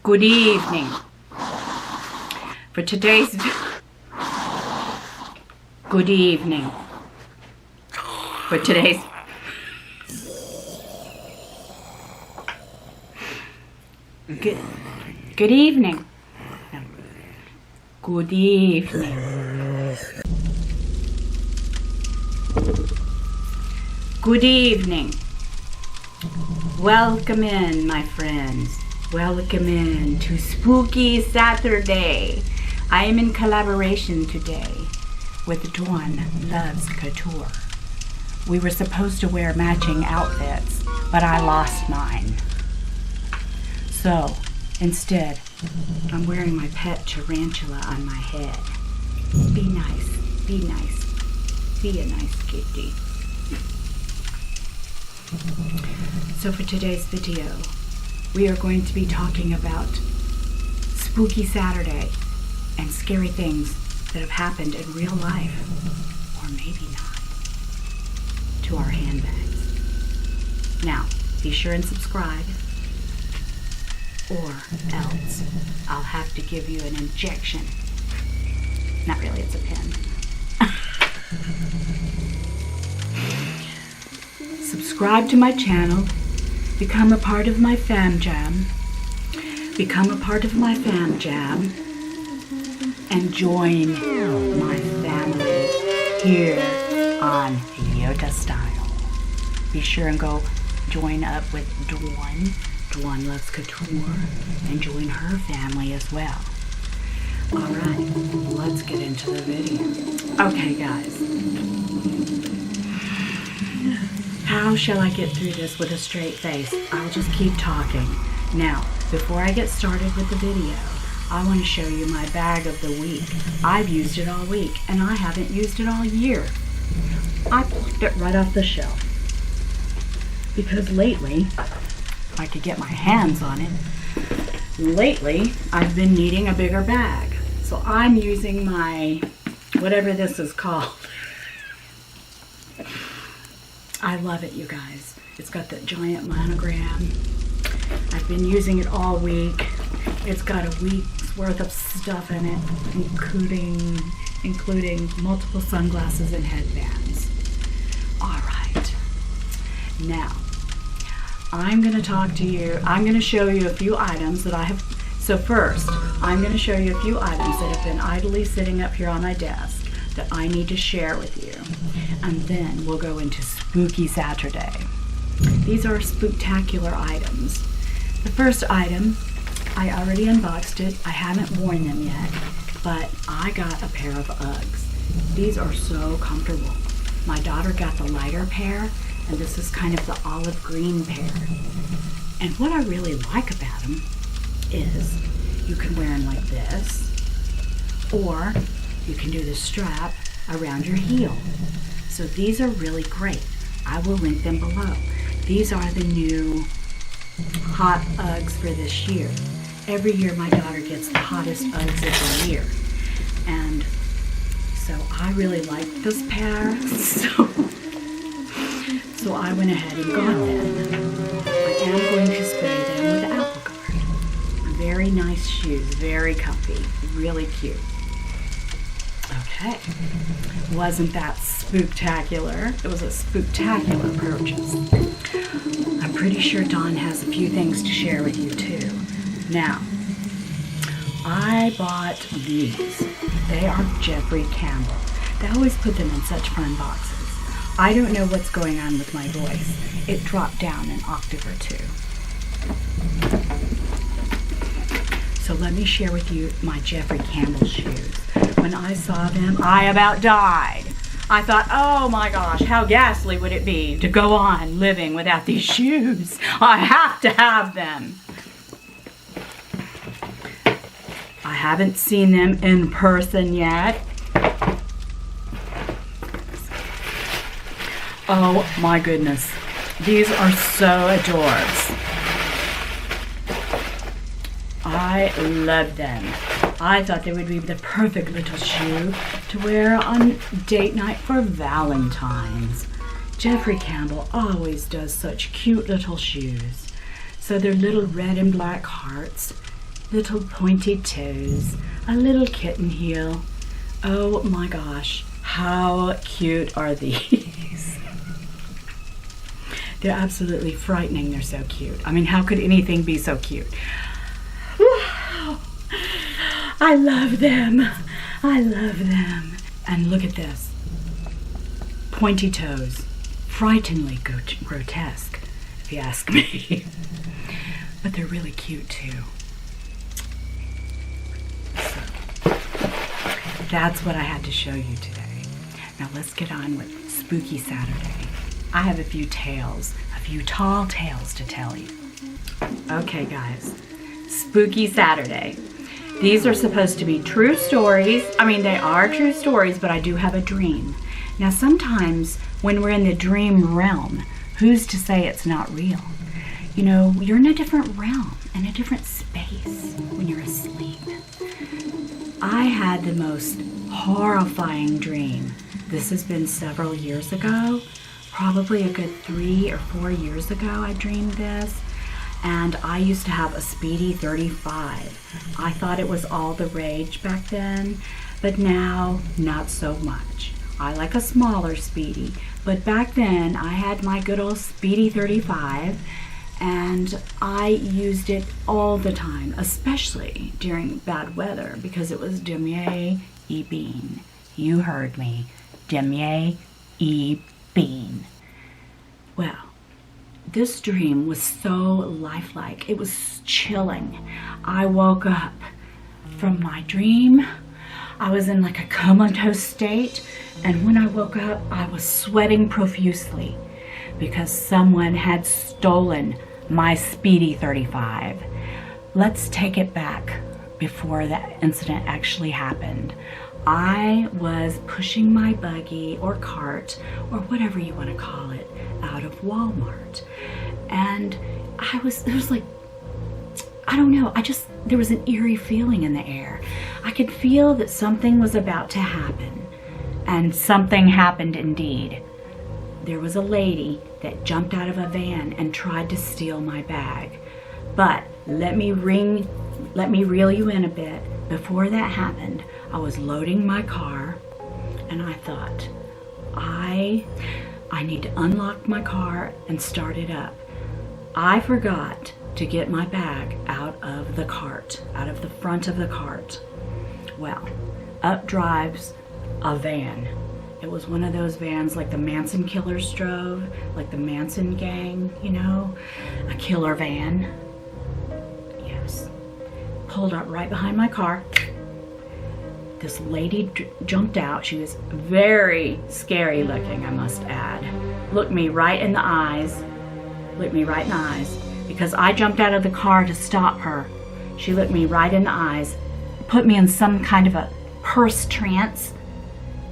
Good evening. For today's good evening. For today's good evening. No. Good evening. Good evening. Welcome in, my friends. Welcome in to Spooky Saturday. I am in collaboration today with Dawn Loves Couture. We were supposed to wear matching outfits, but I lost mine. So, instead, I'm wearing my pet tarantula on my head. Be nice, be nice. Be a nice kitty. So for today's video, we are going to be talking about Spooky Saturday and scary things that have happened in real life, or maybe not, to our handbags. Now, be sure and subscribe, or else I'll have to give you an injection. Not really, it's a pen. Subscribe to my channel, become a part of my fam jam, and join my family here on Yotastyle. Be sure and go join up with Dawn Loves Couture, and join her family as well. Alright, let's get into the video. Okay guys, how shall I get through this with a straight face? I'll just keep talking. Now, before I get started with the video, I want to show you my bag of the week. I've used it all week, and I haven't used it all year. I plucked it right off the shelf. Because lately, if I could get my hands on it, lately I've been needing a bigger bag. So I'm using my, whatever this is called. I love it, you guys. It's got that giant monogram. I've been using it all week. It's got a week's worth of stuff in it, including multiple sunglasses and headbands. All right. Now, I'm going to talk to you. I'm going to show you a few items that I have. So first, I'm going to show you a few items that have been idly sitting up here on my desk that I need to share with you. And then we'll go into Spooky Saturday. These are spooktacular items. The first item, I already unboxed it. I haven't worn them yet, but I got a pair of Uggs. These are so comfortable. My daughter got the lighter pair, and this is kind of the olive green pair. And what I really like about them is you can wear them like this, or you can do the strap around your heel. So these are really great. I will link them below. These are the new hot Uggs for this year. Every year my daughter gets the hottest Uggs of the year. And so I really like this pair. So I went ahead and got them. I am going to spray them with apple guard. Very nice shoes, very comfy, really cute. Okay, wasn't that spooktacular? It was a spooktacular purchase. I'm pretty sure Dawn has a few things to share with you too. Now, I bought these. They are Jeffrey Campbell. They always put them in such fun boxes. I don't know what's going on with my voice. It dropped down an octave or two. So let me share with you my Jeffrey Campbell shoes. When I saw them, I about died. I thought, oh my gosh, how ghastly would it be to go on living without these shoes? I have to have them. I haven't seen them in person yet. Oh my goodness. These are so adorbs. I love them. I thought they would be the perfect little shoe to wear on date night for Valentine's. Jeffrey Campbell always does such cute little shoes. So they're little red and black hearts, little pointy toes, a little kitten heel. Oh my gosh, how cute are these? They're absolutely frightening. They're so cute. I mean, how could anything be so cute? Wow. I love them. I love them. And look at this. Pointy toes. Frighteningly grotesque, if you ask me. But they're really cute too. So, that's what I had to show you today. Now let's get on with Spooky Saturday. I have a few tales, a few tall tales to tell you. Okay guys, Spooky Saturday. These are supposed to be true stories. I mean, they are true stories, but I do have a dream. Now sometimes when we're in the dream realm, who's to say it's not real? You know, you're in a different realm, in a different space when you're asleep. I had the most horrifying dream. This has been several years ago. Probably a good 3 or 4 years ago I dreamed this, and I used to have a Speedy 35. I thought it was all the rage back then, but now not so much. I like a smaller Speedy, but back then I had my good old Speedy 35, and I used it all the time, especially during bad weather, because it was demier e bean. You heard me, demier e bean. Well, this dream was so lifelike. It was chilling. I woke up from my dream. I was in like a comatose state, and when I woke up, I was sweating profusely because someone had stolen my Speedy 35. Let's take it back before that incident actually happened. I was pushing my buggy or cart or whatever you want to call it out of Walmart, and it was like, I don't know, there was an eerie feeling in the air. I could feel that something was about to happen, and something happened indeed. There was a lady that jumped out of a van and tried to steal my bag. But let me reel you in a bit. Before that happened, I was loading my car, and I thought, I need to unlock my car and start it up. I forgot to get my bag out of the cart, out of the front of the cart. Well, up drives a van. It was one of those vans like the Manson killers drove, like the Manson gang, you know, a killer van. Yes. Pulled up right behind my car. This lady jumped out. She was very scary looking, I must add. Looked me right in the eyes. Looked me right in the eyes. Because I jumped out of the car to stop her. She looked me right in the eyes, put me in some kind of a purse trance,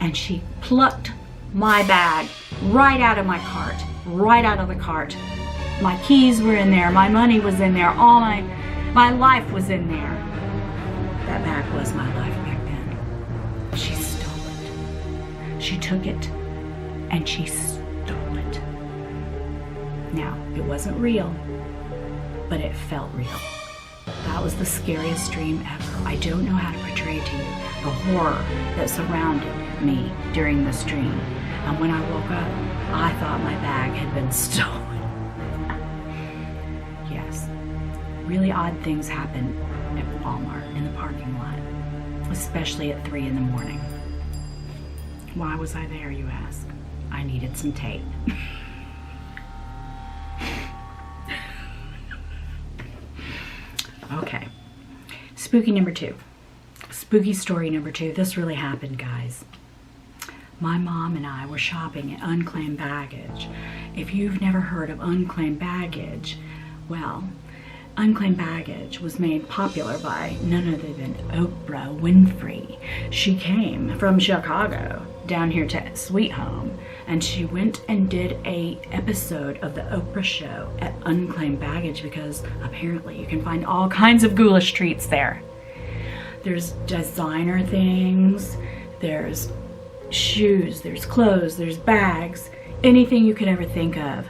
and she plucked my bag right out of my cart. Right out of the cart. My keys were in there. My money was in there. All my life was in there. That bag was my life back then. She stole it. She took it, and she stole it. Now, it wasn't real, but it felt real. That was the scariest dream ever. I don't know how to portray to you the horror that surrounded me during this dream. And when I woke up, I thought my bag had been stolen. Yes, really odd things happen at Walmart in the parking lot, especially at 3 in the morning. Why was I there, you ask? I needed some tape. Okay, spooky number 2. Spooky story number 2. This really happened, guys. My mom and I were shopping at Unclaimed Baggage. If you've never heard of Unclaimed Baggage, well, Unclaimed Baggage was made popular by none other than Oprah Winfrey. She came from Chicago down here to Sweet Home, and she went and did a episode of the Oprah show at Unclaimed Baggage because apparently you can find all kinds of ghoulish treats there. There's designer things, there's shoes, there's clothes, there's bags, anything you could ever think of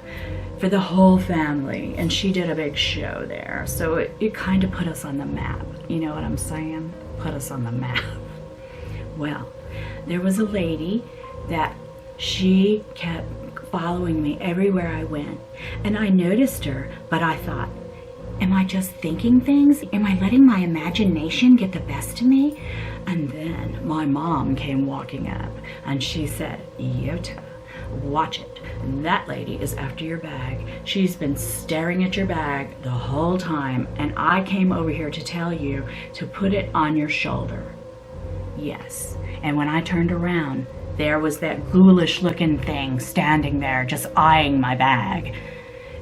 for the whole family. And she did a big show there, so it kind of put us on the map. You know what I'm saying? Put us on the map. Well, there was a lady that she kept following me everywhere I went. And I noticed her, but I thought, am I just thinking things? Am I letting my imagination get the best of me? And then my mom came walking up and she said, Yota, watch it. That lady is after your bag. She's been staring at your bag the whole time, and I came over here to tell you to put it on your shoulder. Yes. And when I turned around, there was that ghoulish looking thing standing there just eyeing my bag.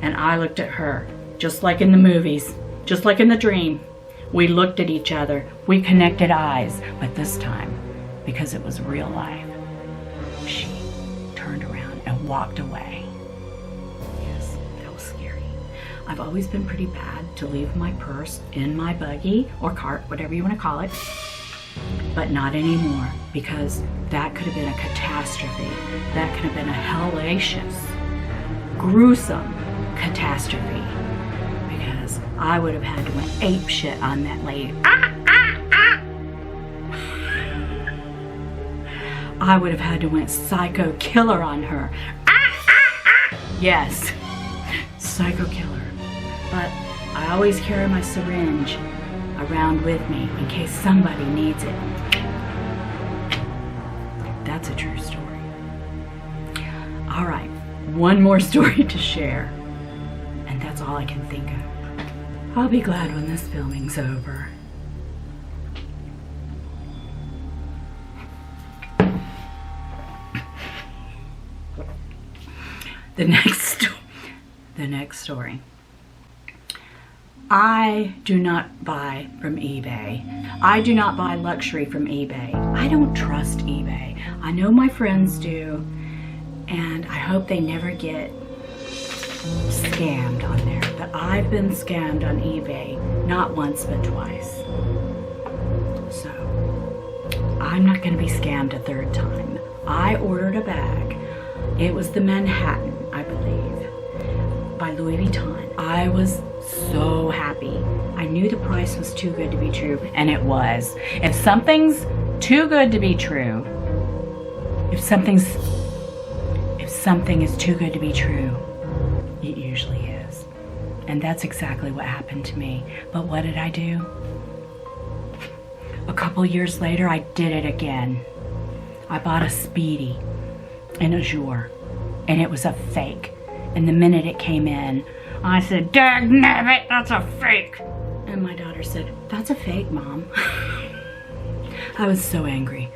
And I looked at her, just like in the movies, just like in the dream. We looked at each other, we connected eyes, but this time, because it was real life, she turned around and walked away. Yes, that was scary. I've always been pretty bad to leave my purse in my buggy or cart, whatever you want to call it, but not anymore, because that could have been a catastrophe. That could have been a hellacious, gruesome catastrophe, because I would have had to went ape shit on that lady. I would have had to went psycho killer on her. Yes, psycho killer. But I always carry my syringe around with me in case somebody needs it. That's a true story. All right, one more story to share, and that's all I can think of. I'll be glad when this filming's over. The next story. I do not buy from eBay. I do not buy luxury from eBay. I don't trust eBay. I know my friends do, and I hope they never get scammed on there. But I've been scammed on eBay, not once but twice. So I'm not going to be scammed a third time. I ordered a bag. It was the Manhattan, I believe, by Louis Vuitton. I was so happy. I knew the price was too good to be true, and it was. If something's too good to be true, if something is too good to be true, it usually is. And that's exactly what happened to me. But what did I do? A couple years later, I did it again. I bought a Speedy in Azure, and it was a fake. And the minute it came in, I said, "Dagnabbit, that's a fake." And my daughter said, "That's a fake, Mom." I was so angry.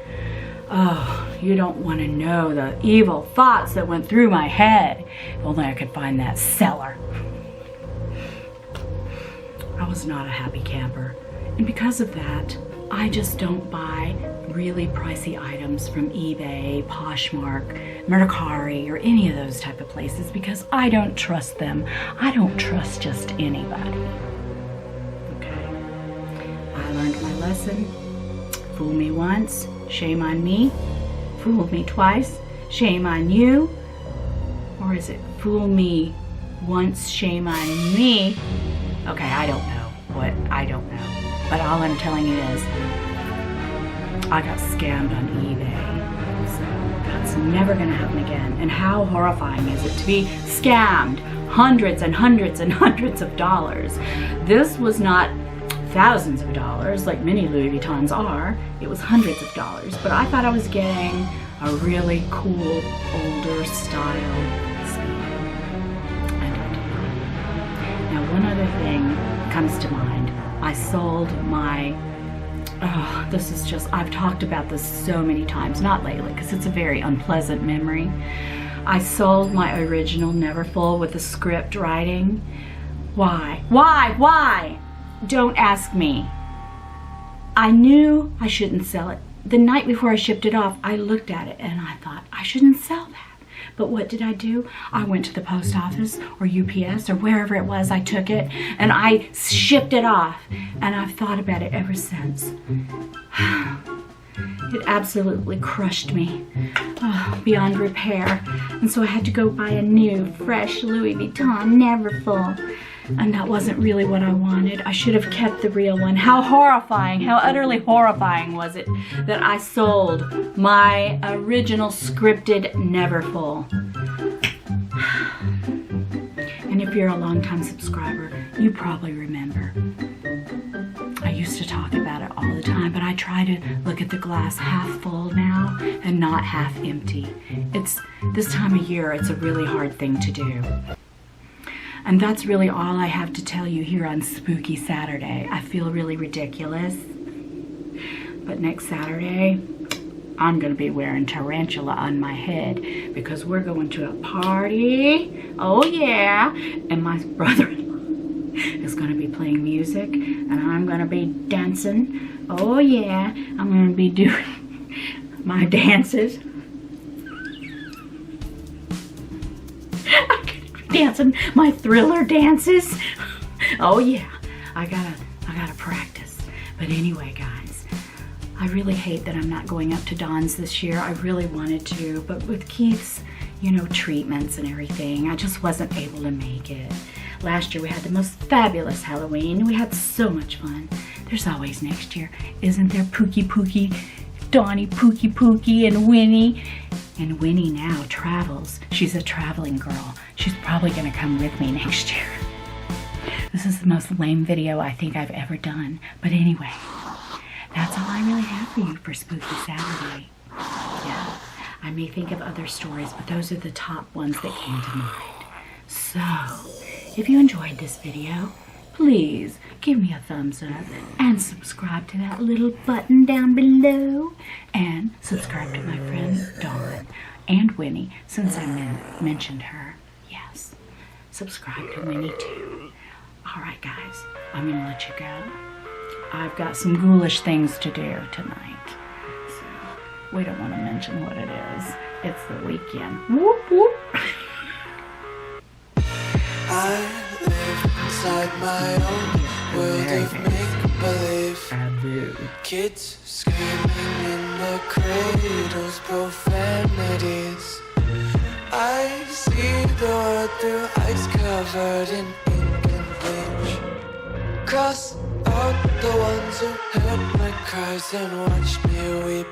Oh, you don't want to know the evil thoughts that went through my head. If only I could find that seller. I was not a happy camper. And because of that, I just don't buy really pricey items from eBay, Poshmark, Mercari, or any of those type of places because I don't trust them. I don't trust just anybody. Okay. I learned my lesson. Fool me once, shame on me. Fool me twice, shame on you. Or is it fool me once, shame on me? Okay, I don't know. I don't know. But all I'm telling you is, I got scammed on eBay. So that's never going to happen again. And how horrifying is it to be scammed hundreds and hundreds and hundreds of dollars? This was not thousands of dollars like many Louis Vuittons are. It was hundreds of dollars. But I thought I was getting a really cool, older style Speedy. And I did not. Now, one other thing comes to mind. I sold my, this is just, I've talked about this so many times, not lately, because it's a very unpleasant memory. I sold my original Neverfull with the script writing. Why? Why? Don't ask me. I knew I shouldn't sell it. The night before I shipped it off, I looked at it and I thought, I shouldn't sell that. But what did I do? I went to the post office or UPS or wherever it was, I took it and I shipped it off. And I've thought about it ever since. It absolutely crushed me beyond repair. And so I had to go buy a new, fresh Louis Vuitton Neverfull. And that wasn't really what I wanted. I should have kept the real one. How horrifying, how utterly horrifying was it that I sold my original scripted Neverfull. And if you're a longtime subscriber, you probably remember. I used to talk about it all the time, but I try to look at the glass half full now and not half empty. It's this time of year, it's a really hard thing to do. And that's really all I have to tell you here on Spooky Saturday. I feel really ridiculous. But next Saturday, I'm going to be wearing tarantula on my head because we're going to a party. Oh yeah. And my brother-in-law is going to be playing music and I'm going to be dancing. Oh yeah. I'm going to be doing my dances. Dancing my Thriller dances. Oh yeah, I gotta practice. But anyway, guys, I really hate that I'm not going up to Dawn's this year. I really wanted to, but with Keith's, you know, treatments and everything, I just wasn't able to make it. Last year we had the most fabulous Halloween. We had so much fun. There's always next year, isn't there? Pookie, Donnie, Pookie, and Winnie. And Winnie now travels. She's a traveling girl. She's probably gonna come with me next year. This is the most lame video I think I've ever done. But anyway, that's all I really have for you for Spooky Saturday. Yeah, I may think of other stories, but those are the top ones that came to mind. So, if you enjoyed this video, please give me a thumbs up and subscribe to that little button down below. And subscribe to my friend Dawn and Winnie, since I mentioned her. Yes, subscribe to Winnie too. All right, guys, I'm gonna let you go. I've got some ghoulish things to do tonight, so we don't want to mention what it is. It's the weekend. Whoop whoop. I live inside my own world of make-believe. Kids screaming in the cradles, profanities. I see the world through ice covered in ink and bleach. Cross out the ones who heard my cries and watched me weep.